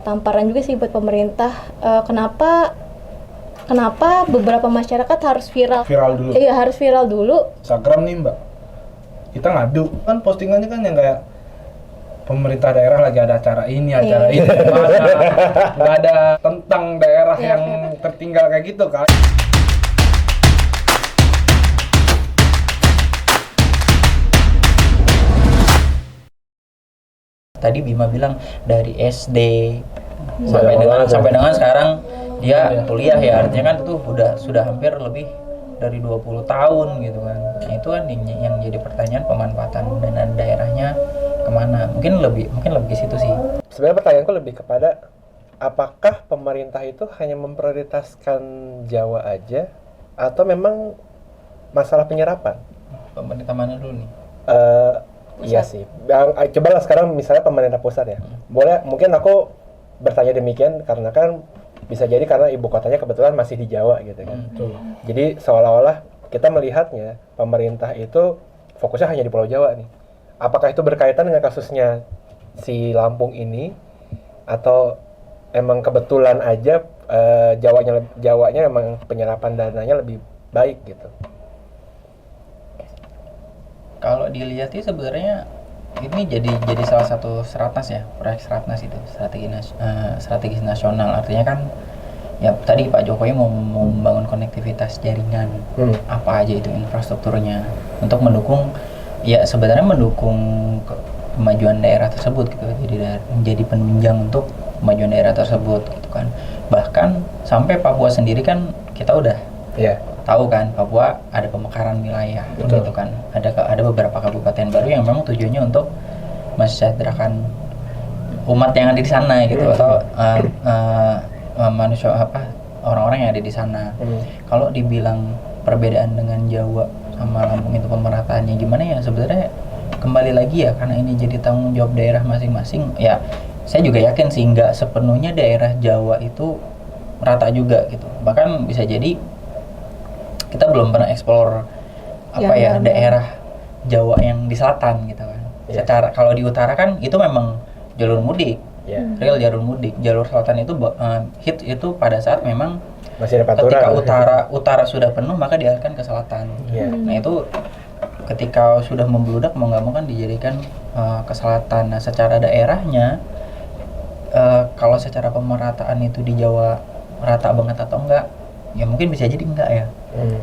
Tamparan juga sih buat pemerintah. Kenapa beberapa masyarakat harus viral? Viral dulu. Iya, harus viral dulu. Instagram nih Mbak, kita ngadu kan postingannya kan yang kayak pemerintah daerah lagi ada acara ini, acara ini, nggak ada tentang daerah yang tertinggal kayak gitu kan. Tadi Bima bilang dari SD sampai dengan sekarang dia kuliah ya, artinya kan itu sudah hampir lebih dari 20 tahun gitu kan. Nah, itu kan yang jadi pertanyaan, pemanfaatan dana daerahnya kemana? Mungkin lebih ke situ sih. Sebenarnya pertanyaanku lebih kepada apakah pemerintah itu hanya memprioritaskan Jawa aja atau memang masalah penyerapan? Pemerintah mana dulu nih? Iya sih. Cobalah sekarang misalnya pemerintah pusat ya. Boleh, mungkin aku bertanya demikian karena kan bisa jadi karena ibu kotanya kebetulan masih di Jawa gitu kan. Jadi seolah-olah kita melihatnya pemerintah itu fokusnya hanya di Pulau Jawa nih. Apakah itu berkaitan dengan kasusnya si Lampung ini atau emang kebetulan aja Jawanya emang penyerapan dananya lebih baik gitu? Kalau dilihat sih sebenarnya ini jadi salah satu Seratnas ya, proyek Seratnas itu strategis nasional. Artinya kan ya tadi Pak Jokowi mau membangun konektivitas jaringan, apa aja itu infrastrukturnya untuk mendukung, ya sebenarnya mendukung kemajuan daerah tersebut gitu. Jadi menjadi penunjang untuk kemajuan daerah tersebut gitu kan. Bahkan sampai Papua sendiri kan kita udah tahu kan, Papua ada pemekaran wilayah gitu kan. Ada beberapa kabupaten baru yang memang tujuannya untuk mensejahterakan umat yang ada di sana gitu, atau manusia orang-orang yang ada di sana. Kalau dibilang perbedaan dengan Jawa sama Lampung itu pemerataannya gimana ya, sebenarnya kembali lagi ya karena ini jadi tanggung jawab daerah masing-masing. Ya saya juga yakin sih nggak sepenuhnya daerah Jawa itu merata juga gitu. Bahkan bisa jadi kita belum pernah eksplor daerah Jawa yang di selatan gitu kan. Secara kalau di utara kan itu memang jalur mudik, real jalur mudik. Jalur selatan itu hit itu pada saat memang masih ada ketika utara sudah penuh maka dialihkan ke selatan. Nah itu ketika sudah membludak mau nggak mau kan dijadikan ke selatan. Nah secara daerahnya kalau secara pemerataan itu di Jawa rata banget atau enggak, ya mungkin bisa jadi enggak ya.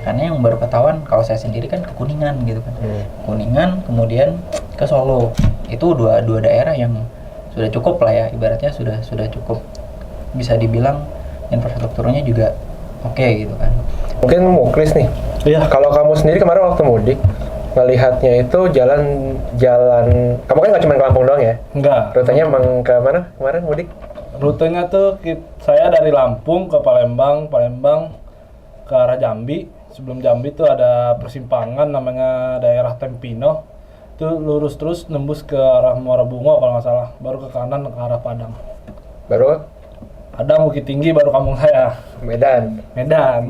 Karena yang baru ketahuan kalau saya sendiri kan ke Kuningan gitu kan. Kuningan kemudian ke Solo. Itu dua daerah yang sudah cukup lah ya, ibaratnya sudah cukup bisa dibilang infrastrukturnya juga oke gitu kan. Mungkin Muklis nih. Iya. Kalau kamu sendiri kemarin waktu mudik melihatnya itu jalan kamu kan nggak cuma ke Lampung doang ya? Enggak. Rutenya emang ke mana kemarin mudik? Rutenya tuh saya dari Lampung ke Palembang ke arah Jambi. Sebelum Jambi tuh ada persimpangan namanya daerah Tempino. Itu lurus terus nembus ke arah Muara Bungo kalau nggak salah. Baru ke kanan ke arah Padang. Baru? Padang, Bukit Tinggi, baru kampung saya. Medan.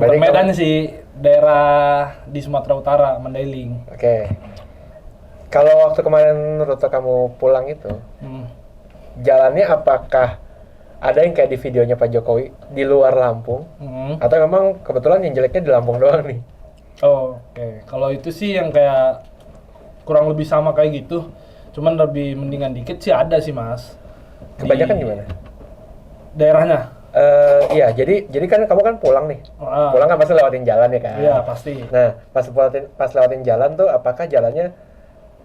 Bukan Medan sih, daerah di Sumatera Utara, Mandailing. Oke. Kalau waktu kemarin rute kamu pulang itu, jalannya apakah ada yang kayak di videonya Pak Jokowi di luar Lampung, atau memang kebetulan yang jeleknya di Lampung doang nih? Oke. Kalau itu sih yang kayak kurang lebih sama kayak gitu, cuman lebih mendingan dikit sih ada sih Mas. Kebanyakan gimana? Daerahnya? Iya, jadi kan kamu kan pulang nih, pulang kan pasti lewatin jalan ya kan? Iya pasti. Nah, pas lewatin jalan tuh, apakah jalannya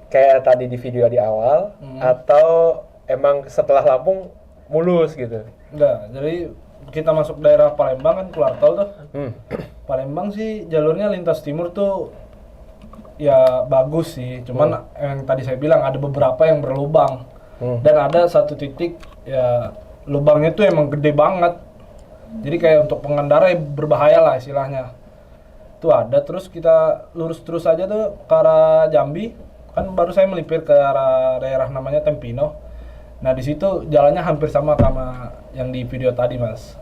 kayak tadi di video di awal, atau emang setelah Lampung mulus gitu? Enggak, jadi kita masuk daerah Palembang kan keluar tol tuh. Palembang sih jalurnya lintas timur tuh ya bagus sih, cuman yang tadi saya bilang ada beberapa yang berlubang. Dan ada satu titik ya lubangnya tuh emang gede banget. Jadi kayak untuk pengendara berbahaya lah istilahnya. Tuh ada, terus kita lurus terus aja tuh ke arah Jambi. Kan baru saya melipir ke arah daerah namanya Tempino. Nah di situ jalannya hampir sama yang di video tadi Mas.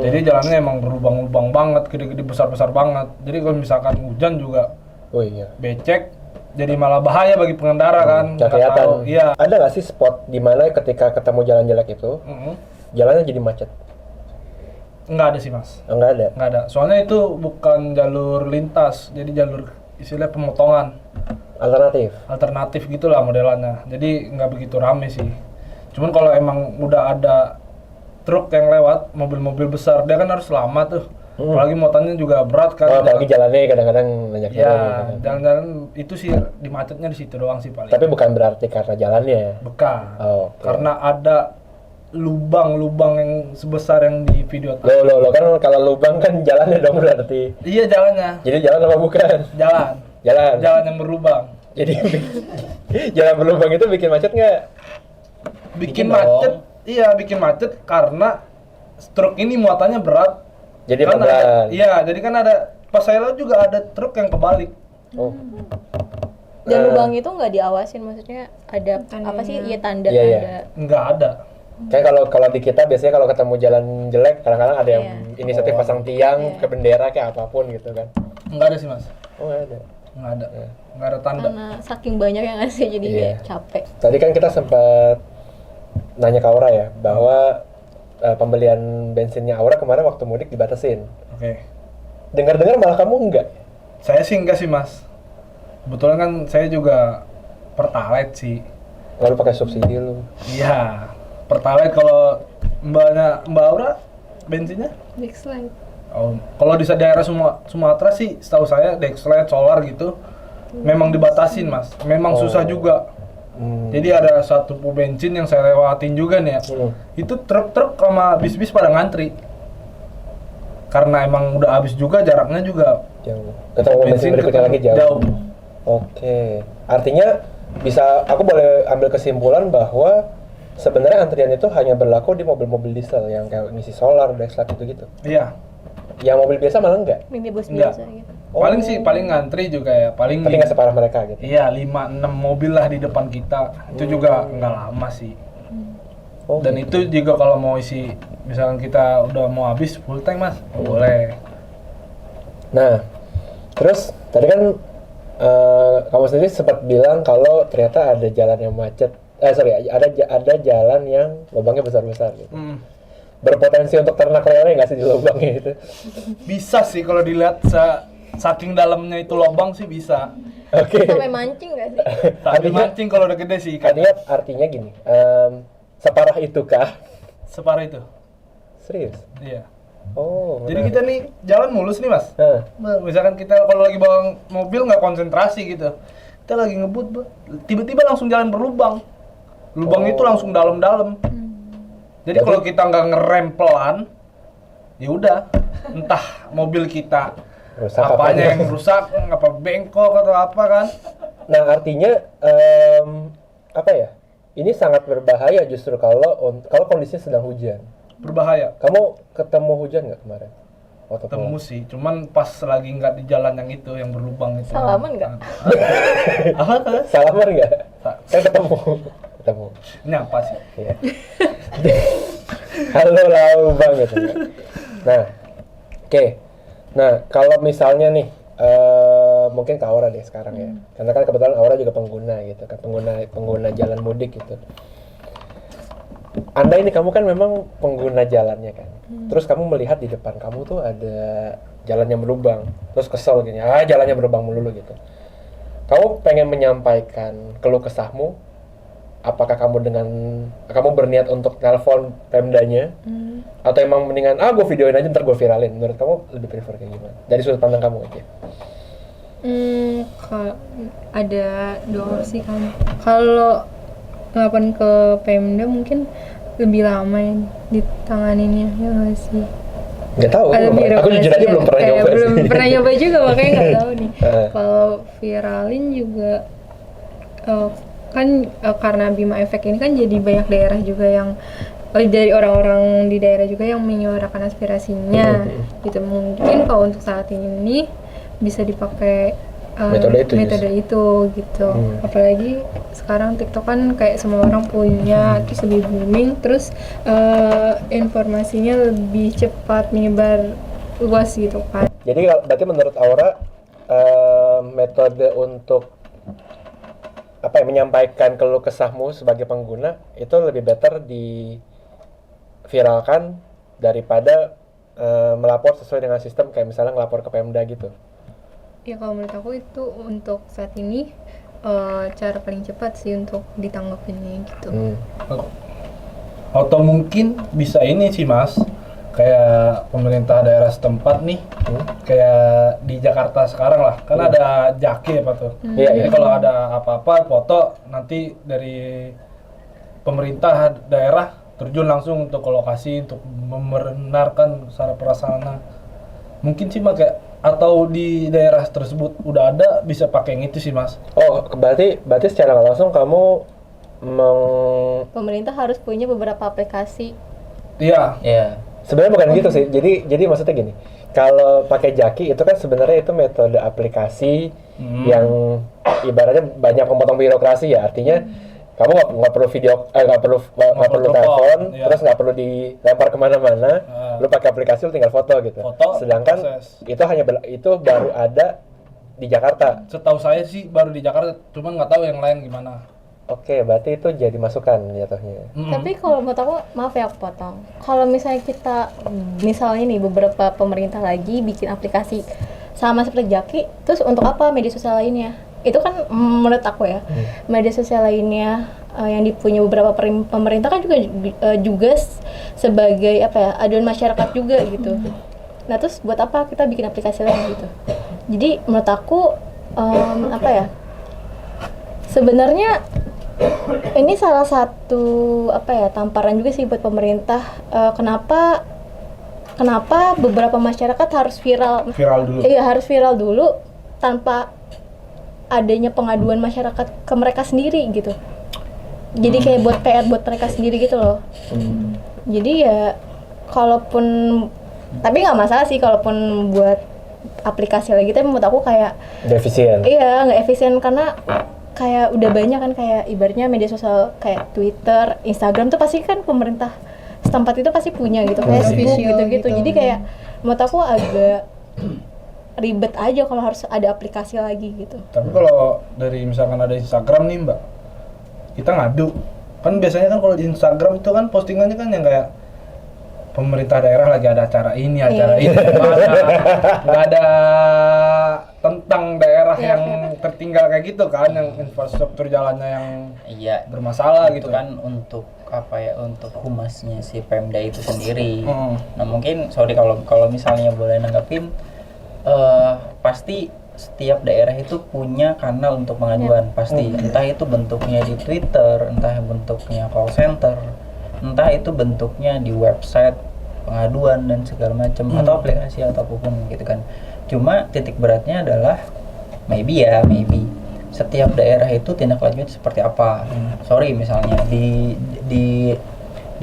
Jadi jalannya emang berlubang-lubang banget, gede-gede besar-besar banget. Jadi kalau misalkan hujan juga becek, jadi malah bahaya bagi pengendara kan. Nggak kelihatan. Iya. Ada nggak sih spot di mana ketika ketemu jalan jelek itu, jalannya jadi macet. Nggak ada sih mas. Oh, nggak ada. Nggak ada. Soalnya itu bukan jalur lintas, jadi jalur istilah pemotongan. Alternatif gitulah modelannya. Jadi nggak begitu rame sih. Cuman kalau emang udah ada truk yang lewat, mobil-mobil besar, dia kan harus lama tuh. Apalagi muatannya juga berat kan. Oh, apalagi jalannya kadang-kadang banyak Ya, jalan. jalan-jalan itu sih dimacetnya di situ doang sih paling. Tapi bukan berarti karena jalannya. Bukan. Oh, oke. Karena ada lubang-lubang yang sebesar yang di video tadi. Lo kan kalau lubang kan jalannya dong berarti. Iya jalannya. Jadi jalan apa bukan? Jalan. Jalan. Jalan yang berlubang. Jadi jalan berlubang itu bikin macet nggak? Bikin Bikin macet. dong. Iya, bikin macet karena truk ini muatannya berat. Jadi Kan pelan. ada, iya, jadi kan ada pas saya lewat juga ada truk yang kebalik. Oh. Dan lubang itu nggak diawasin, maksudnya ada apa sih? Iya, Iya, tanda-tanda. iya. Nggak ada. Kayak kalau di kita biasanya kalau ketemu jalan jelek kadang-kadang ada yang Iya. inisiatif pasang tiang Iya. ke bendera kayak apapun gitu kan. Nggak ada sih mas. Oh nggak ada. Nggak ada. Iya. Nggak ada tanda. Karena saking banyak yang ngasih jadi Iya. kayak capek. Tadi kan kita sempat nanya ke Aura ya bahwa pembelian bensinnya Aura kemarin waktu mudik dibatasin. Oke. Dengar-dengar malah kamu enggak? Saya sih enggak sih mas. Kebetulan kan saya juga pertalite sih. Lalu pakai subsidi lu. Iya. Pertalite kalau Mbak Aura bensinnya? Dexlite. Oh, kalau di daerah Sumatera sih setahu saya Dexlite, solar gitu memang dibatasin mas. Memang susah juga. Jadi ada satu pom bensin yang saya lewatin juga nih ya. Itu truk-truk sama bis-bis pada ngantri. Karena emang udah habis juga, jaraknya juga Jauh. Ketemu bensin berikutnya lagi jauh. Oke. Artinya bisa aku boleh ambil kesimpulan bahwa sebenarnya antrian itu hanya berlaku di mobil-mobil diesel yang kayak ngisi solar, Dexlite gitu-gitu. Iya. Yang mobil biasa malah enggak. Minibus Enggak. biasa gitu. Paling sih paling ngantri juga ya, paling Tapi nggak separah mereka gitu. iya 5-6 mobil lah di depan kita. Itu juga nggak lama sih. Oh, Dan gitu. itu juga kalau mau isi, misalkan kita udah mau habis full tank mas, boleh. Nah, terus tadi kan kamu sendiri sempat bilang kalau ternyata ada jalan yang macet. Ada jalan yang lubangnya besar-besar gitu. Berpotensi untuk ternak lele nggak sih di lubangnya itu? Bisa sih kalau dilihat saking dalamnya itu lubang sih bisa. Oke. Sampai mancing nggak sih? Tapi Artinya- mancing kalau udah gede sih ikannya. Artinya gini, separah itu kah? Separah itu. Serius? Iya. Oh. Jadi menarik. kita nih jalan mulus nih mas. Nah, Misalkan kita kalau lagi bawa mobil nggak konsentrasi gitu, kita lagi ngebut, tiba-tiba langsung jalan berlubang. Lubang itu langsung dalam-dalam. Jadi Berarti- kalau kita nggak ngerem pelan, ya udah, entah mobil kita rusak apanya yang rusak, apa bengkok atau apa kan? Nah, artinya apa ya? Ini sangat berbahaya justru kalau kondisinya sedang hujan. Berbahaya. Kamu ketemu hujan nggak kemarin? Waktu Ketemu pulang? sih, cuman pas lagi nggak di jalan yang itu, yang berlubang itu. Salaman nggak? Apa tuh? Salaman nggak? Sa- Saya ketemu. Ini apa sih? Iya. Halo lau banget. Nah, oke. Nah, kalau misalnya nih, mungkin ke Aura deh sekarang ya. Karena kan kebetulan Aura juga pengguna gitu kan, pengguna jalan mudik gitu. Anda ini kamu kan memang pengguna jalannya kan. Terus kamu melihat di depan kamu tuh ada jalan yang berlubang. Terus kesel gini, jalannya berlubang melulu gitu. Kamu pengen menyampaikan keluh kesahmu? Apakah kamu berniat untuk telepon Pemdanya? Atau emang mendingan, gue videoin aja ntar gue viralin. Menurut kamu lebih prefer kayak gimana? Dari sudut pandang kamu aja. Kalau ada dua opsi kan. Kalau ngelaporin ke Pemda mungkin lebih lama ya ditanganinnya, ya nggak sih? Nggak tahu, aku jujur aja belum pernah nyoba belum sih. pernah nyoba juga makanya nggak tahu nih. Heeh. Kalau viralin juga kan karena Bima Efek ini kan jadi banyak daerah juga yang dari orang-orang di daerah juga yang menyuarakan aspirasinya gitu. Mungkin kalau untuk saat ini bisa dipakai metode itu gitu. Apalagi sekarang TikTok kan kayak semua orang punya, terus lebih booming, terus informasinya lebih cepat menyebar luas gitu kan. Jadi berarti menurut Aura metode untuk menyampaikan keluh kesahmu sebagai pengguna itu lebih better di viralkan daripada melapor sesuai dengan sistem kayak misalnya ngelapor ke Pemda gitu. Ya kalau menurut aku itu untuk saat ini cara paling cepat sih untuk ditanggapinnya gitu. Atau mungkin bisa ini sih Mas, kayak pemerintah daerah setempat nih, kayak di Jakarta sekarang lah, kan ada Jaki apa tuh. Iya, Jadi kalau ada apa-apa foto nanti dari pemerintah daerah terjun langsung untuk ke lokasi untuk membenarkan secara prasarana. Mungkin sih kayak atau di daerah tersebut udah ada bisa pakai yang itu sih Mas. Oh, berarti secara nggak langsung kamu Pemerintah harus punya beberapa aplikasi. Iya. Ya. sebenarnya bukan gitu sih. Jadi maksudnya gini. Kalau pakai Jaki itu kan sebenarnya itu metode aplikasi yang ibaratnya banyak memotong birokrasi ya. Artinya kamu nggak perlu nggak perlu telepon, iya. terus nggak perlu dilempar kemana-mana. Lu pakai aplikasi lu tinggal foto gitu. Foto, Sedangkan proses. itu baru ada di Jakarta. Setahu saya sih baru di Jakarta, cuman nggak tahu yang lain gimana. Oke, berarti itu jadi masukan jatuhnya. Tapi kalau menurut aku, maaf ya aku potong. Kalau misalnya kita, misalnya nih beberapa pemerintah lagi bikin aplikasi sama seperti Jaki, terus untuk apa media sosial lainnya? Itu kan menurut aku ya, media sosial lainnya yang dipunya beberapa pemerintah kan juga sebagai apa ya, aduan masyarakat juga gitu. Nah terus buat apa kita bikin aplikasi lain gitu? Jadi menurut aku apa ya? Sebenarnya ini salah satu apa ya, tamparan juga sih buat pemerintah. Kenapa beberapa masyarakat harus viral Viral dulu. Iya, harus viral dulu tanpa adanya pengaduan masyarakat ke mereka sendiri gitu. Jadi kayak buat PR buat mereka sendiri gitu loh. Jadi ya kalaupun, tapi nggak masalah sih kalaupun buat aplikasi lagi, tapi menurut aku kayak Defisien. iya nggak efisien karena kayak udah banyak kan, kayak ibaratnya media sosial kayak Twitter, Instagram tuh pasti kan pemerintah setempat itu pasti punya gitu, Facebook Official gitu-gitu. gitu. Jadi kayak menurut aku agak ribet aja kalau harus ada aplikasi lagi gitu. Tapi kalau dari misalkan ada Instagram nih Mbak, kita ngadu. Kan biasanya kan kalau di Instagram itu kan postingannya kan yang kayak pemerintah daerah lagi ada acara ini, acara ini. Nggak ada tentang daerah yang tertinggal kayak gitu kan, yang infrastruktur jalannya yang Iya, bermasalah itu gitu. kan untuk apa ya, untuk humasnya si Pemda itu sendiri. Nah mungkin kalau misalnya boleh nanggapin, pasti setiap daerah itu punya kanal untuk pengaduan pasti, entah itu bentuknya di Twitter, entah bentuknya call center, entah itu bentuknya di website pengaduan dan segala macam, atau aplikasi atau apapun gitu kan. Cuma titik beratnya adalah maybe setiap daerah itu tindak lanjut seperti apa. Sorry misalnya di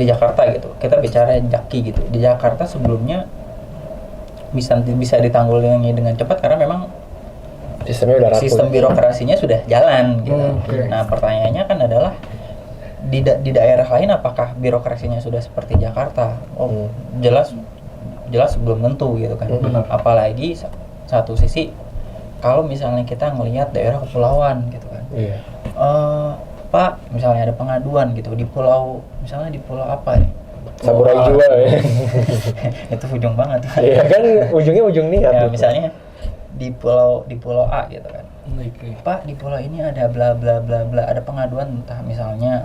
Jakarta gitu, kita bicara Jaki gitu. Di Jakarta sebelumnya bisa ditanggulangi dengan cepat karena memang Sistemnya udah rampung. sistem birokrasinya sudah jalan gitu. Oke. Nah pertanyaannya kan adalah di daerah lain apakah birokrasinya sudah seperti Jakarta? Oh jelas belum tentu gitu kan. Apalagi satu sisi kalau misalnya kita ngelihat daerah kepulauan gitu kan. Iya. Pak misalnya ada pengaduan gitu di pulau, misalnya di pulau apa nih? Samurai Pulau A. jiwa ya. Itu ujung banget. Iya kan ujungnya ujung niat. Ya gitu. misalnya di pulau A gitu kan. Pak di pulau ini ada bla bla bla bla, ada pengaduan entah misalnya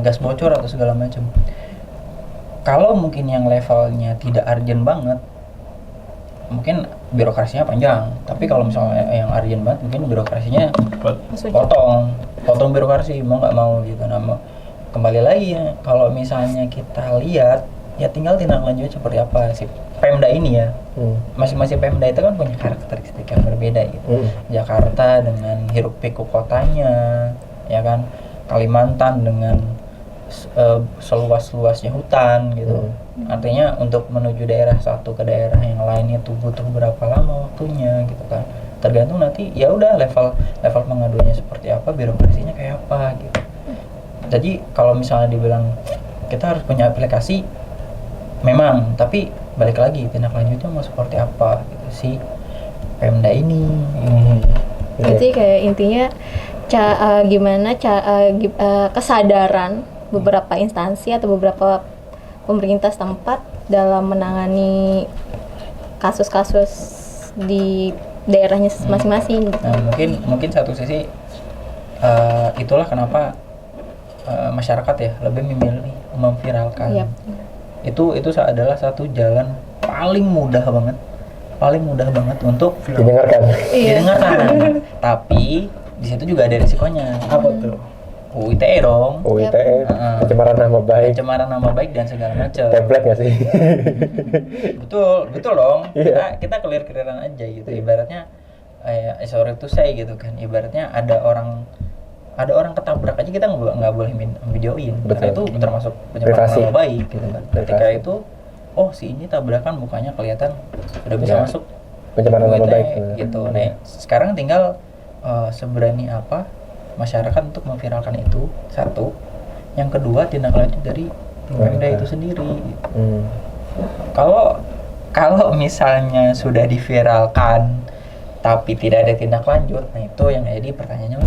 gas bocor atau segala macam. Kalau mungkin yang levelnya tidak urgent banget, mungkin birokrasinya panjang. Tapi kalau misalnya yang urgent banget, mungkin birokrasinya potong birokrasi mau nggak mau gitu. Nah kembali lagi ya, kalau misalnya kita lihat ya tinggal tindak lanjut seperti apa sih Pemda ini ya. Masing-masing Pemda itu kan punya karakteristik yang berbeda gitu. Jakarta dengan hiruk pikuk kotanya, ya kan. Kalimantan dengan seluas-luasnya hutan gitu. Artinya untuk menuju daerah satu ke daerah yang lain itu butuh berapa lama waktunya gitu kan. Tergantung nanti ya udah level pengaduannya seperti apa, birokrasinya kayak apa gitu. Jadi kalau misalnya dibilang kita harus punya aplikasi, memang, tapi balik lagi tindak lanjutnya mau seperti apa gitu sih Pemda ini. Jadi kayak intinya gimana kesadaran beberapa instansi atau beberapa pemerintah setempat dalam menangani kasus-kasus di daerahnya masing-masing. Nah, mungkin satu sisi itulah kenapa masyarakat ya lebih memilih memviralkan. Yap. Itu adalah satu jalan paling mudah banget untuk Didengarkan. didengarkan. Tapi di situ juga ada risikonya. Apa tuh? UITE dong. UITE, pencemaran nama baik, Pencemaran nama baik dan segala macam. template nggak sih? Betul dong. Iya. Kita clear-clearan aja gitu. Ibaratnya sorry to say gitu kan. Ibaratnya ada orang ketabrak aja kita nggak boleh videoin. Karena itu termasuk pencemaran Privasi. nama baik gitu kan. Ketika Privasi. itu si ini tabrakan mukanya kelihatan udah bisa Ya. masuk Pencemaran nama UITE baik. gitu. Nah, sekarang tinggal seberani apa masyarakat untuk memviralkan itu, satu. Yang kedua, tindak lanjut dari Pemda itu sendiri. Hmm. Kalau misalnya sudah diviralkan tapi tidak ada tindak lanjut, nah itu yang jadi pertanyaannya,